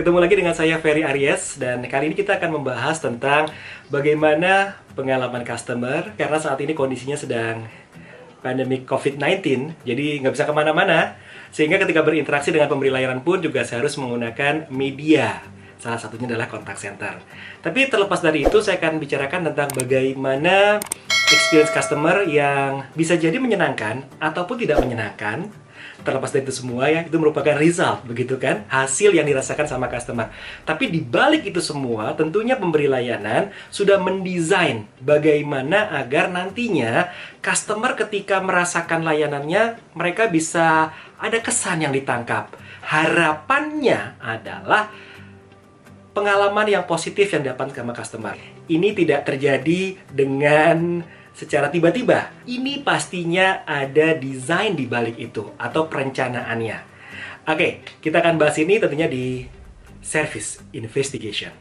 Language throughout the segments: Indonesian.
Ketemu lagi dengan saya Ferry Aries, dan kali ini kita akan membahas tentang bagaimana pengalaman customer karena saat ini kondisinya sedang pandemi COVID-19, jadi nggak bisa kemana-mana, sehingga ketika berinteraksi dengan pemberi layanan pun juga saya harus menggunakan media. Salah satunya adalah contact center. Tapi terlepas dari itu, saya akan bicarakan tentang bagaimana experience customer yang bisa jadi menyenangkan ataupun tidak menyenangkan. Terlepas dari itu semua ya, itu merupakan result, begitu kan? Hasil yang dirasakan sama customer. Tapi di balik itu semua, tentunya pemberi layanan sudah mendesain bagaimana agar nantinya customer ketika merasakan layanannya, mereka bisa ada kesan yang ditangkap. Harapannya adalah pengalaman yang positif yang dapat sama customer. Ini tidak terjadi dengan secara tiba-tiba. Ini pastinya ada desain di balik itu atau perencanaannya. Oke, kita akan bahas ini tentunya di Service Investigation.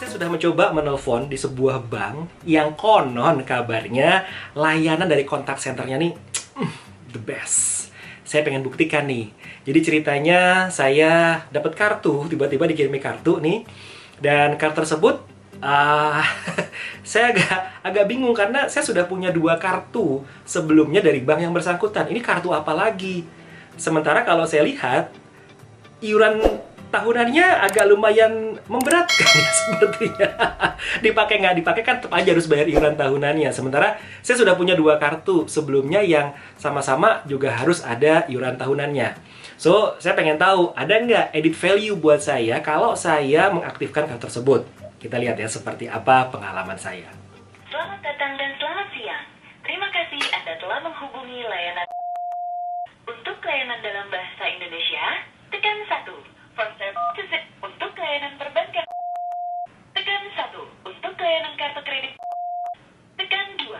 Sudah mencoba menelpon di sebuah bank yang konon kabarnya layanan dari kontak senternya nih the best. Saya pengen buktikan nih. Jadi ceritanya saya dapat kartu, tiba-tiba dikirimi kartu nih, dan kartu tersebut saya agak bingung karena saya sudah punya 2 kartu sebelumnya dari bank yang bersangkutan. Ini kartu apa lagi? Sementara kalau saya lihat iuran tahunannya agak lumayan memberatkan ya sepertinya. Dipakai nggak dipakai kan tetap aja harus bayar iuran tahunannya. Sementara saya sudah punya 2 kartu sebelumnya yang sama-sama juga harus ada iuran tahunannya. So, saya pengen tahu ada nggak edit value buat saya kalau saya mengaktifkan kartu tersebut. Kita lihat ya seperti apa pengalaman saya. Selamat datang dan selamat siang. Terima kasih Anda telah menghubungi layanan. Untuk layanan dalam bahasa Indonesia, tekan 1. For services untuk layanan perbankan, tekan 1. Untuk layanan kartu kredit, tekan 2.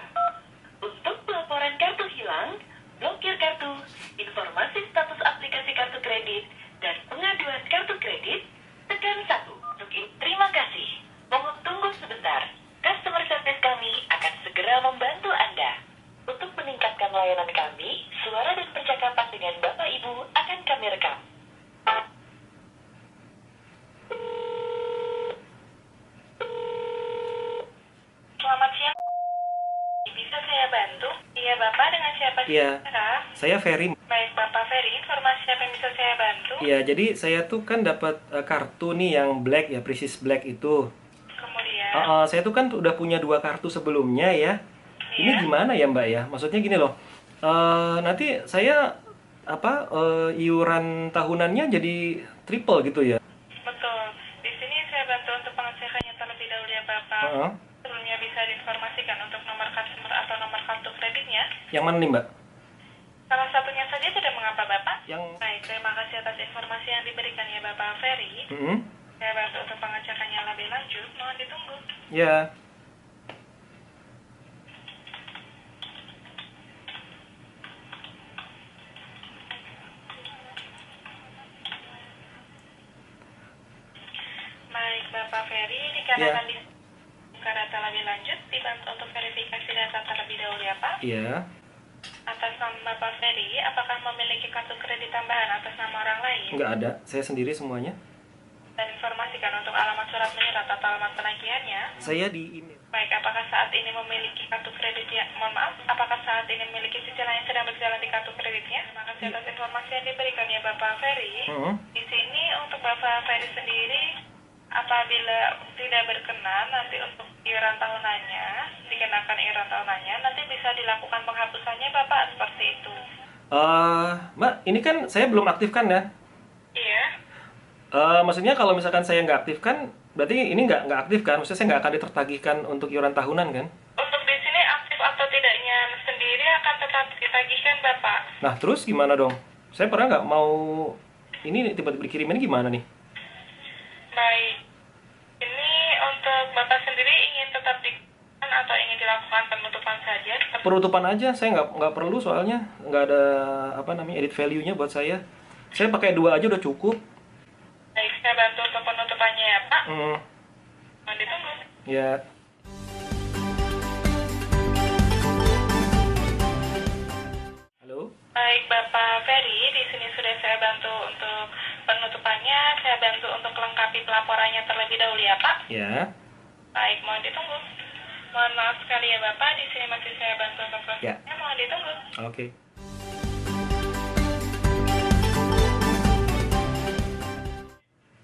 Untuk pelaporan kartu hilang, blokir kartu, informasi status aplikasi kartu kredit, dan pengaduan kartu kredit, tekan 1. Untuk ini, terima kasih. Mohon tunggu sebentar. Customer service kami akan segera membantu Anda. Untuk meningkatkan layanan kami, suara dan percakapan dengan Bapak Ibu akan kami rekam. Selamat siang. Bisa saya bantu? Iya, Bapak dengan siapa? Iya, saya Ferry. Baik, Bapak Ferry, informasi apa yang bisa saya bantu? Iya, jadi saya tuh kan dapat kartu nih yang black ya, Precis Black itu. Kemudian, Saya tuh kan udah punya 2 kartu sebelumnya ya. Ini iya, gimana ya Mbak ya? Maksudnya gini loh. Nanti saya iuran tahunannya jadi triple gitu ya? betul. Di sini saya bantu untuk pengecekannya terlebih dahulu ya, Bapak. Heeh. Sebelumnya bisa diinformasikan untuk nomor customer atau nomor kartu kreditnya. Yang mana nih Mbak? Salah satunya saja tidak mengapa, Bapak. Yang Baik, terima kasih atas informasi yang diberikan ya, Bapak Ferry. Mm-mm. Saya bantu untuk pengecekannya lebih lanjut. Mohon ditunggu. Ya. Baik, Bapak Ferry, Ya. dikarenakan di data lebih lanjut, dibantu untuk verifikasi data terlebih dahulu ya, Pak. Iya. Atas nama Bapak Ferry, apakah memiliki kartu kredit tambahan atas nama orang lain? Nggak ada. Saya sendiri semuanya. Dan informasikan untuk alamat surat menyurat atau alamat penagihannya. Saya di email. Baik, apakah saat ini memiliki kartu kredit ya? Mohon maaf, apakah saat ini memiliki cicilan yang sedang berjalan di kartu kreditnya? Terima kasih atas informasi yang diberikan ya Bapak Ferry. Heeh. Di sini untuk Bapak Ferry sendiri, apabila tidak berkenan nanti untuk iuran tahunannya, dikenakan iuran tahunannya, nanti bisa dilakukan penghapusannya Bapak, seperti itu. Mbak, ini kan saya belum aktifkan ya. Iya. Maksudnya kalau misalkan saya nggak aktifkan, berarti ini nggak aktif kan? Maksudnya saya nggak akan tertagihkan untuk iuran tahunan kan? Untuk di sini aktif atau tidaknya sendiri akan tetap ditagihkan Bapak. Nah, terus gimana dong? Saya pernah nggak mau ini tiba-tiba dikirimin gimana nih? Baik. Ini untuk Bapak sendiri ingin tetap dikenakan atau ingin dilakukan penutupan saja? Penutupan aja, saya nggak perlu soalnya nggak ada edit value-nya buat saya. Saya pakai 2 aja udah cukup. Baik, saya bantu untuk penutupannya ya Pak. Hmm, Mohon ditunggu. ya. Bapak Ferry, di sini sudah saya bantu untuk penutupannya, saya bantu untuk melengkapi pelaporannya terlebih dahulu ya Pak. Ya. Baik, mohon ditunggu. Mohon maaf sekali ya Bapak, di sini masih saya bantu untuk prosesnya, Ya. mohon ditunggu. Oke.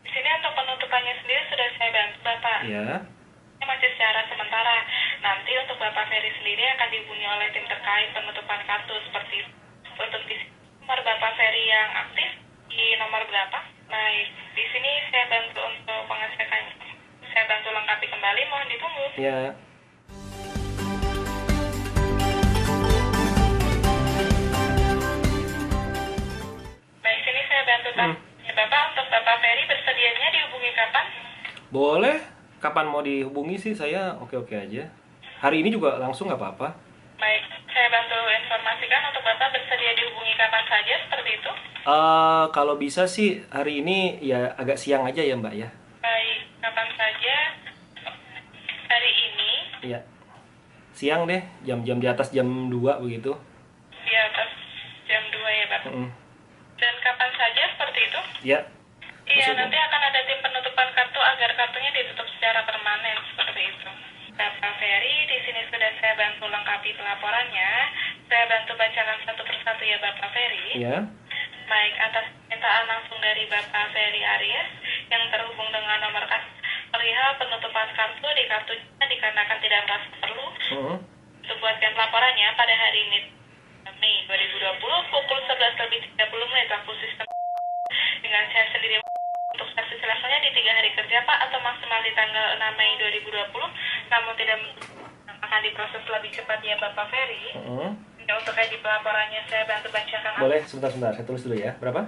Di sini untuk penutupannya sendiri sudah saya bantu Bapak. Ya. Ini masih secara sementara. Nanti untuk Bapak Ferry sendiri akan dihubungi oleh tim terkait penutupan kartu seperti itu. Untuk di nomor Bapak Ferry yang aktif di nomor berapa? Baik, di sini saya bantu untuk pengecekan. Saya bantu lengkapi kembali, mohon ditunggu. Ya. Baik, sini saya bantu ya Bapak. Untuk Bapak Ferry bersedianya dihubungi kapan? Boleh. Kapan mau dihubungi sih, saya oke-oke aja. Hari ini juga langsung nggak apa-apa. Baik, saya bantu informasikan untuk Bapak bersedia dihubungi kapan saja, seperti itu. Kalau bisa sih hari ini ya agak siang aja ya Mbak ya. Baik, kapan saja hari ini Iya. Siang deh, jam-jam di atas jam 2 begitu. di atas jam 2 ya Bapak. Dan kapan saja seperti itu? Ya. Iya, Maksudnya? nanti akan ada tim penutupan kartu agar kartunya ditutup secara permanen seperti itu. Bapak Ferry, di sini sudah saya bantu lengkapi pelaporannya. Saya bantu bacakan satu persatu ya Bapak Ferry. Ya. Baik, atas permintaan langsung dari Bapak Ferry Aries yang terhubung dengan nomor kas perihal penutupan kartu di kartunya dikarenakan tidak merasa perlu untuk buatkan pelaporannya pada hari ini Mei 2020 pukul 11.30 waktu sistem dengan saya sendiri untuk versi selesainya di 3 hari kerja Pak atau maksimal di tanggal 6 Mei 2020 namun tidak akan diproses lebih cepat ya Bapak Ferry. Ya, untuk ID pelaporannya saya bantu bacakan. Boleh, sebentar, saya tulis dulu ya. Berapa?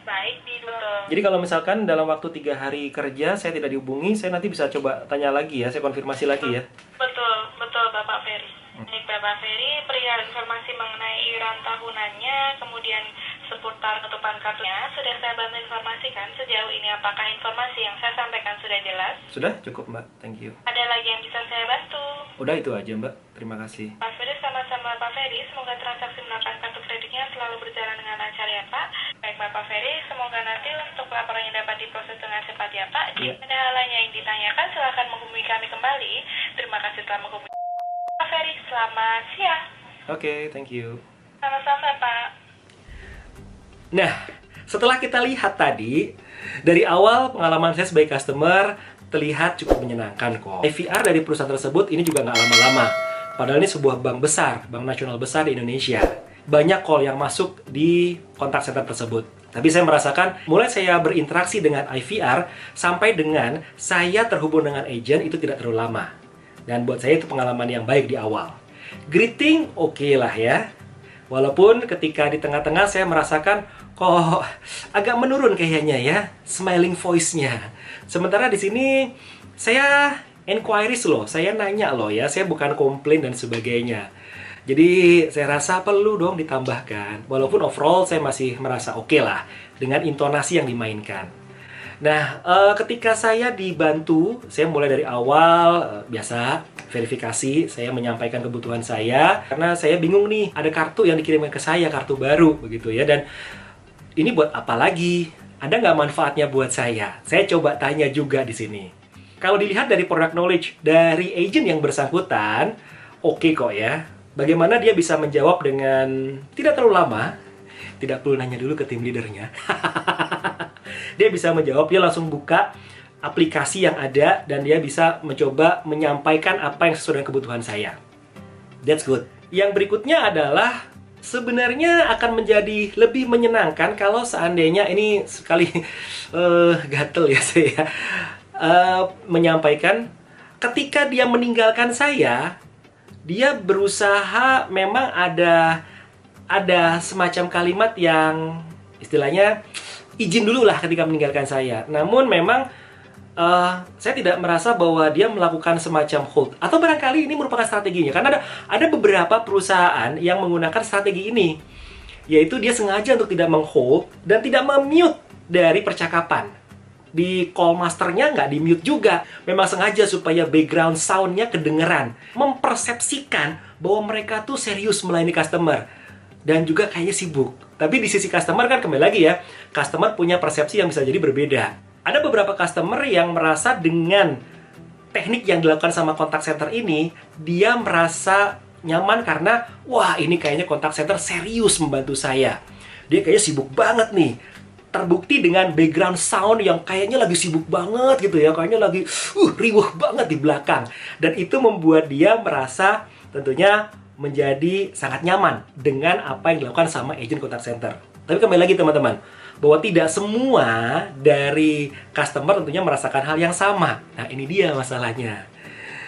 Baik, betul. Jadi kalau misalkan dalam waktu 3 hari kerja saya tidak dihubungi, saya nanti bisa coba tanya lagi ya, saya konfirmasi lagi ya. Betul Bapak Ferry. Baik Bapak Ferry, perihal informasi mengenai iuran tahunannya, kemudian seputar penutupan kartunya, sudah saya bantu informasikan sejauh ini apakah informasi yang saya sampaikan sudah jelas? Sudah? Cukup Mbak, thank you. Ada lagi yang bisa saya bantu? Udah itu aja Mbak, terima kasih. Pak Ferry sama-sama Pak Ferry, semoga transaksi menggunakan kartu kreditnya selalu berjalan dengan lancar ya Pak. Baik Bapak Ferry, semoga nanti untuk laporannya dapat diproses dengan cepat ya Pak. Jika ada hal lainnya yang ditanyakan, silakan menghubungi kami kembali. Terima kasih telah menghubungi Pak Ferry, selamat siang. Oke, thank you. Sama-sama Pak. Nah, setelah kita lihat tadi, dari awal pengalaman saya sebagai customer terlihat cukup menyenangkan kok. IVR dari perusahaan tersebut ini juga nggak lama-lama. Padahal ini sebuah bank besar, bank nasional besar di Indonesia. Banyak call yang masuk di kontak center tersebut. Tapi saya merasakan, mulai saya berinteraksi dengan IVR, sampai dengan saya terhubung dengan agent itu tidak terlalu lama. Dan buat saya itu pengalaman yang baik di awal. Greeting oke lah ya. Walaupun ketika di tengah-tengah saya merasakan kok agak menurun kayaknya ya, smiling voice-nya. Sementara di sini saya inquiries loh, saya nanya loh ya, saya bukan komplain dan sebagainya. Jadi saya rasa perlu dong ditambahkan. Walaupun overall saya masih merasa oke lah dengan intonasi yang dimainkan. Nah, ketika saya dibantu, saya mulai dari awal biasa verifikasi, saya menyampaikan kebutuhan saya karena saya bingung nih, ada kartu yang dikirimkan ke saya, kartu baru begitu ya, dan ini buat apa lagi? Ada nggak manfaatnya buat saya? Saya coba tanya juga di sini. Kalau dilihat dari product knowledge dari agent yang bersangkutan, oke kok ya. Bagaimana dia bisa menjawab dengan tidak terlalu lama, tidak perlu nanya dulu ke tim leadernya. Dia bisa menjawab, dia langsung buka aplikasi yang ada dan dia bisa mencoba menyampaikan apa yang sesuai dengan kebutuhan saya. That's good. Yang berikutnya adalah sebenarnya akan menjadi lebih menyenangkan kalau seandainya ini sekali gatel ya saya menyampaikan ketika dia meninggalkan saya, dia berusaha memang ada semacam kalimat yang istilahnya izin dulu lah ketika meninggalkan saya. Namun memang saya tidak merasa bahwa dia melakukan semacam hold. Atau barangkali ini merupakan strateginya. Karena ada beberapa perusahaan yang menggunakan strategi ini. Yaitu dia sengaja untuk tidak meng-hold dan tidak mem-mute dari percakapan. Di call masternya nggak di-mute juga. Memang sengaja supaya background sound-nya kedengeran. Mempersepsikan bahwa mereka tuh serius melayani customer. dan juga kayaknya sibuk. Tapi di sisi customer kan kembali lagi ya, customer punya persepsi yang bisa jadi berbeda. Ada beberapa customer yang merasa dengan teknik yang dilakukan sama kontak center ini, dia merasa nyaman karena, wah ini kayaknya kontak center serius membantu saya. Dia kayaknya sibuk banget nih. Terbukti dengan background sound yang kayaknya lagi sibuk banget gitu ya, kayaknya lagi riuh banget di belakang. Dan itu membuat dia merasa tentunya menjadi sangat nyaman dengan apa yang dilakukan sama agent contact center. Tapi kembali lagi teman-teman, bahwa tidak semua dari customer tentunya merasakan hal yang sama. Nah ini dia masalahnya.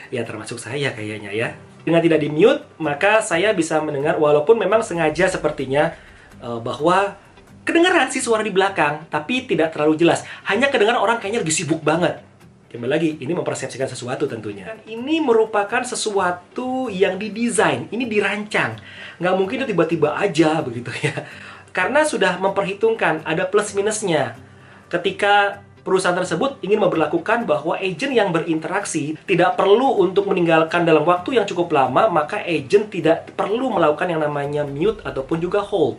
Ya termasuk saya kayaknya ya. Dengan tidak di-mute, maka saya bisa mendengar walaupun memang sengaja sepertinya bahwa kedengaran sih suara di belakang, tapi tidak terlalu jelas. Hanya kedengaran orang kayaknya lagi sibuk banget. Kembali lagi, ini mempersepsikan sesuatu tentunya. Ini merupakan sesuatu yang didesain, ini dirancang. Nggak mungkin itu tiba-tiba aja begitu ya. Karena sudah memperhitungkan, ada plus minusnya. Ketika perusahaan tersebut ingin memberlakukan bahwa agent yang berinteraksi tidak perlu untuk meninggalkan dalam waktu yang cukup lama, maka agent tidak perlu melakukan yang namanya mute ataupun juga hold.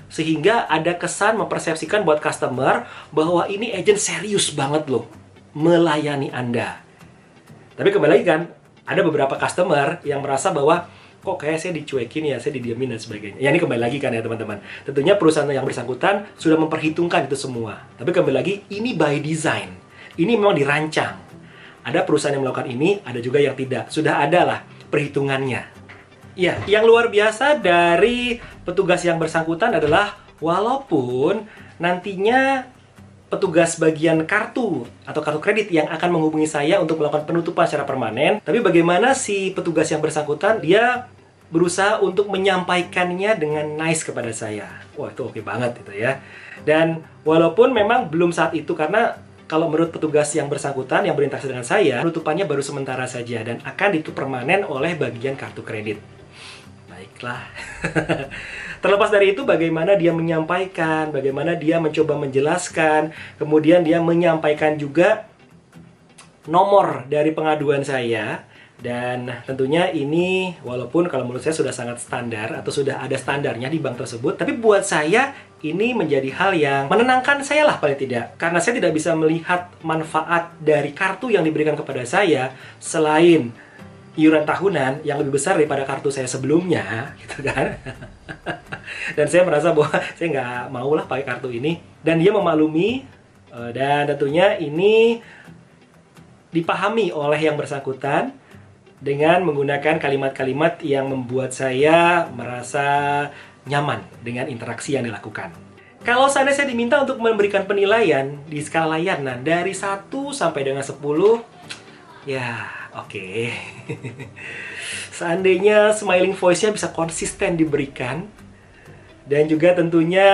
Sehingga ada kesan mempersepsikan buat customer bahwa ini agent serius banget loh melayani Anda. Tapi kembali lagi kan, ada beberapa customer yang merasa bahwa kok kayak saya dicuekin ya, saya didiamin dan sebagainya. Ya ini kembali lagi kan ya teman-teman. Tentunya perusahaan yang bersangkutan sudah memperhitungkan itu semua. Tapi kembali lagi, ini by design. Ini memang dirancang. Ada perusahaan yang melakukan ini, ada juga yang tidak. Sudah ada lah perhitungannya. Ya, yang luar biasa dari petugas yang bersangkutan adalah walaupun nantinya petugas bagian kartu atau kartu kredit yang akan menghubungi saya untuk melakukan penutupan secara permanen, tapi bagaimana si petugas yang bersangkutan dia berusaha untuk menyampaikannya dengan nice kepada saya. Wah, itu oke banget itu ya. Dan walaupun memang belum saat itu, karena kalau menurut petugas yang bersangkutan yang berinteraksi dengan saya, penutupannya baru sementara saja dan akan ditutup permanen oleh bagian kartu kredit. Baiklah. Terlepas dari itu, bagaimana dia menyampaikan, bagaimana dia mencoba menjelaskan, kemudian dia menyampaikan juga nomor dari pengaduan saya. Dan tentunya ini, walaupun kalau menurut saya sudah sangat standar atau sudah ada standarnya di bank tersebut, tapi buat saya ini menjadi hal yang menenangkan saya lah paling tidak. Karena saya tidak bisa melihat manfaat dari kartu yang diberikan kepada saya selain iuran tahunan yang lebih besar daripada kartu saya sebelumnya, gitu kan. Dan saya merasa bahwa saya nggak mau lah pakai kartu ini. Dan dia memaklumi, dan tentunya ini dipahami oleh yang bersangkutan dengan menggunakan kalimat-kalimat yang membuat saya merasa nyaman dengan interaksi yang dilakukan. Kalau seandainya saya diminta untuk memberikan penilaian di skala layanan dari 1 sampai dengan 10, ya oke. Seandainya smiling voice-nya bisa konsisten diberikan, dan juga tentunya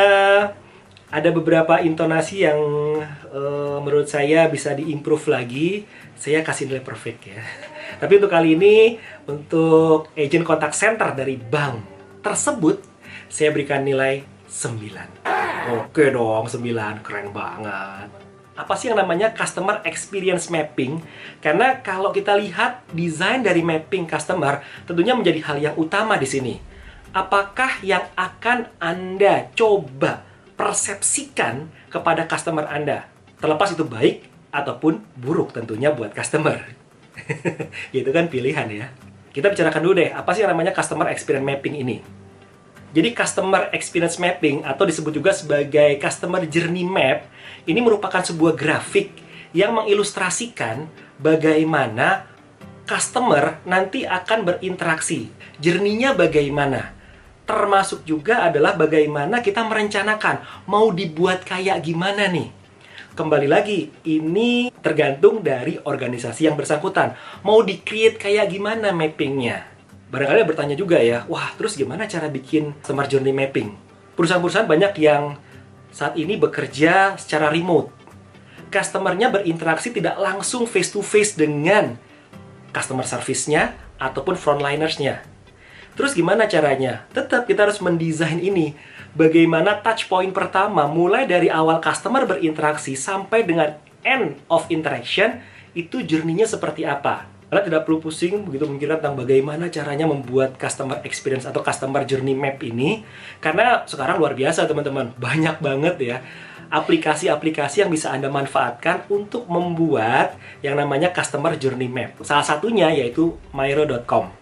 ada beberapa intonasi yang menurut saya bisa diimprove lagi, saya kasih nilai perfect ya. Tapi untuk kali ini, untuk agent contact center dari bank tersebut, saya berikan nilai 9. Oke dong, 9. Keren banget. Apa sih yang namanya customer experience mapping? Karena kalau kita lihat desain dari mapping customer, tentunya menjadi hal yang utama di sini. Apakah yang akan Anda coba persepsikan kepada customer Anda? Terlepas itu baik ataupun buruk tentunya buat customer. Itu kan pilihan ya. Kita bicarakan dulu deh, apa sih yang namanya customer experience mapping ini? Jadi customer experience mapping atau disebut juga sebagai customer journey map, ini merupakan sebuah grafik yang mengilustrasikan bagaimana customer nanti akan berinteraksi. Journey-nya bagaimana? Termasuk juga adalah bagaimana kita merencanakan mau dibuat kayak gimana nih. Kembali lagi, ini tergantung dari organisasi yang bersangkutan. Mau di-create kayak gimana mappingnya? Barangkali bertanya juga ya, wah terus gimana cara bikin customer journey mapping? Perusahaan-perusahaan banyak yang saat ini bekerja secara remote. Customer-nya berinteraksi tidak langsung face-to-face dengan customer service-nya ataupun frontliners-nya. Terus gimana caranya? Tetap kita harus mendesain ini. Bagaimana touch point pertama, mulai dari awal customer berinteraksi sampai dengan end of interaction, itu journey-nya seperti apa? Anda tidak perlu pusing begitu memikirkan tentang bagaimana caranya membuat customer experience atau customer journey map ini. Karena sekarang luar biasa teman-teman, banyak banget ya aplikasi-aplikasi yang bisa Anda manfaatkan untuk membuat yang namanya customer journey map. Salah satunya yaitu myro.com,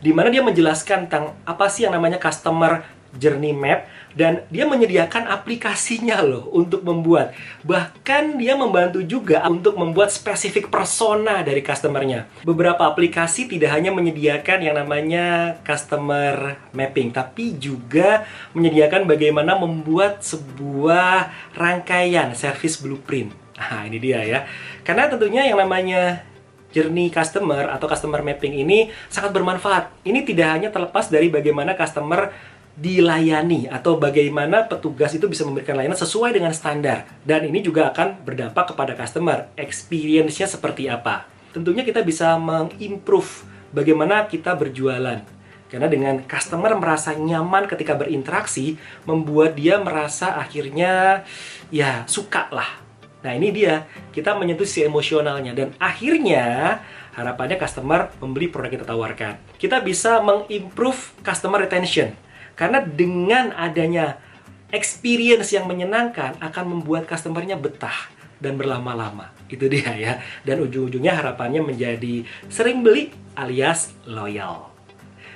di mana dia menjelaskan tentang apa sih yang namanya customer journey map, dan dia menyediakan aplikasinya loh untuk membuat. Bahkan dia membantu juga untuk membuat spesifik persona dari customernya. Beberapa aplikasi tidak hanya menyediakan yang namanya customer mapping, tapi juga menyediakan bagaimana membuat sebuah rangkaian service blueprint. Nah, ini dia ya. Karena tentunya yang namanya journey customer atau customer mapping ini sangat bermanfaat. Ini tidak hanya terlepas dari bagaimana customer dilayani atau bagaimana petugas itu bisa memberikan layanan sesuai dengan standar. Dan ini juga akan berdampak kepada customer, experience-nya seperti apa. Tentunya kita bisa mengimprove bagaimana kita berjualan. Karena dengan customer merasa nyaman ketika berinteraksi, membuat dia merasa akhirnya ya suka lah. Nah ini dia, kita menyentuh si emosionalnya, dan akhirnya harapannya customer membeli produk yang kita tawarkan. Kita bisa mengimprove customer retention, karena dengan adanya experience yang menyenangkan akan membuat customernya betah dan berlama-lama. Itu dia ya. Dan ujung-ujungnya harapannya menjadi sering beli alias loyal.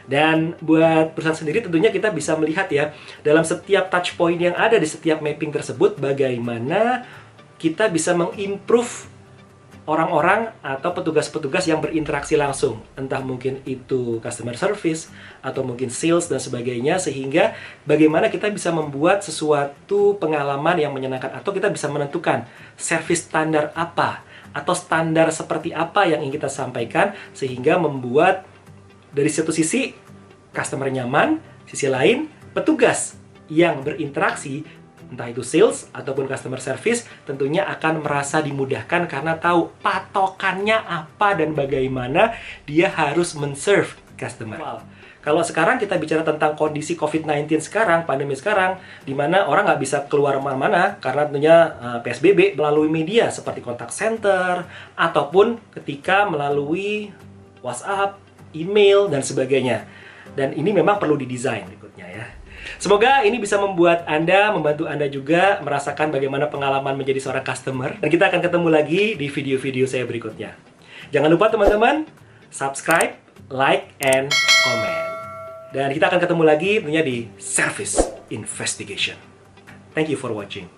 Dan buat perusahaan sendiri tentunya kita bisa melihat ya, dalam setiap touch point yang ada di setiap mapping tersebut, bagaimana kita bisa mengimprove orang-orang atau petugas-petugas yang berinteraksi langsung. Entah mungkin itu customer service, atau mungkin sales dan sebagainya, sehingga bagaimana kita bisa membuat sesuatu pengalaman yang menyenangkan, atau kita bisa menentukan service standar apa, atau standar seperti apa yang ingin kita sampaikan, sehingga membuat dari satu sisi customer nyaman, sisi lain petugas yang berinteraksi, entah itu sales ataupun customer service, tentunya akan merasa dimudahkan karena tahu patokannya apa dan bagaimana dia harus men-serve customer. Wow. Kalau sekarang kita bicara tentang kondisi COVID-19 sekarang, pandemi sekarang, di mana orang nggak bisa keluar mana-mana karena tentunya PSBB, melalui media seperti kontak center, ataupun ketika melalui WhatsApp, email, dan sebagainya. Dan ini memang perlu didesain berikutnya ya. Semoga ini bisa membuat Anda, membantu Anda juga merasakan bagaimana pengalaman menjadi seorang customer. Dan kita akan ketemu lagi di video-video saya berikutnya. Jangan lupa teman-teman, subscribe, like, and comment. Dan kita akan ketemu lagi tentunya di Service Investigation. Thank you for watching.